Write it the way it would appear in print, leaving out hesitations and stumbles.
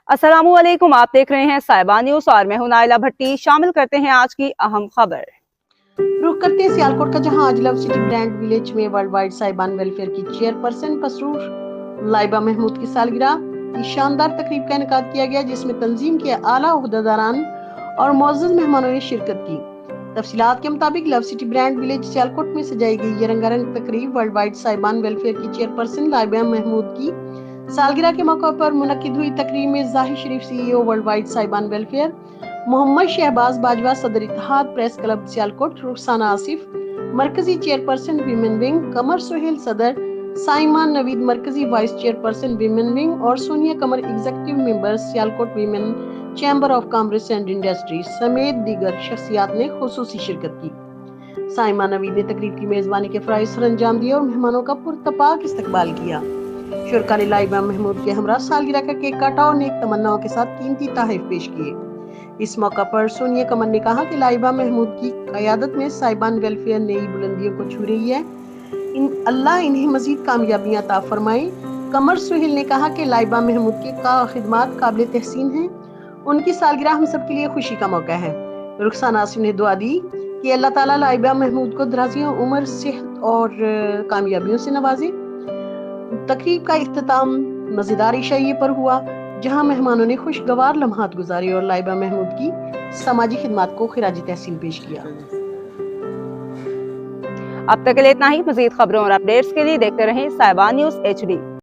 अस्सलामुअलैकुम, आप देख रहे हैं साहिबा न्यूज और मैं हूं नाइला भट्टी। शामिल करते हैं आज की अहम खबर। रुख करते हैं सियालकोट का, जहां आज लव सिटी ब्रांड विलेज में वर्ल्ड वाइड साहिबान वेलफेयर की चेयरपर्सन मसरूर लाइबा महमूद की सालगिरह की शानदार तकरीब का इनेकाद किया गया, जिसमें तंजीम के आला ओहदेदारान और मुअज़्ज़ज़ मेहमानों ने शिरकत की। तफसीलात के मुताबिक love city brand village Sialkot में सजाई गई ये रंगारंग तकरीब वर्ल्ड वाइड साहिबान वेलफेयर की चेयरपर्सन लाइबा महमूद की सालगिरह के मौके पर मुनक्किद हुई। तकरीब में Zahir Sharif CEO world wide साहिबान वेलफेयर, मोहम्मद शहबाज बाजवा सदर इत्तेहाद प्रेस क्लब सियालकोट, रुखसाना आसिफ मरकजी chairperson women wing, Qamar Suhail सदर, साइमा नवीद मरकजी वाइस चेयरपर्सन वीमेन विंग और Sonia Qamar executive member Sialkot women chamber of commerce and industries समेत दीगर शख्सियात ने खुसूसी शिरकत की। साइमा नवीद ने तकरीब की मेजबानी के फराइज सर अंजाम दिए और मेहमानों का पुरतपाक इस्तकबाल किया। शुरका ने लाइबा महमूद के हमरा सालगिरह का केक काटा और नेक तमन्नाओं के साथ कीमती तोहफे पेश किए। इस मौका पर सोनिया कमर ने कहा कि लाइबा महमूद की क़यादत में साहिबान वेलफेयर नई बुलंदियों को छू रही है। अल्लाह इन्हें मजीद कामयाबियां अता फरमाए। कमर सुहेल ने कहा कि लाइबा महमूद के खिदमात काबिल तहसीन हैं। उनकी सालगिरह हम सब के लिए खुशी का मौका है। रुखसाना आसिफ ने दुआ दी कि अल्लाह ताला लाइबा महमूद को दराज़ियों उम्र, सेहत और कामयाबियों से नवाजे। तकरीब का इख्तिताम मज़ेदार इशाइये पर हुआ, जहां मेहमानों ने खुशगवार लम्हात गुजारे और लाइबा महमूद की समाजी खिदमात को खिराज तहसीन पेश किया। अब तक के लिए इतना ही। मजीद खबरों और अपडेट्स के लिए देखते रहें साहिबा न्यूज HD।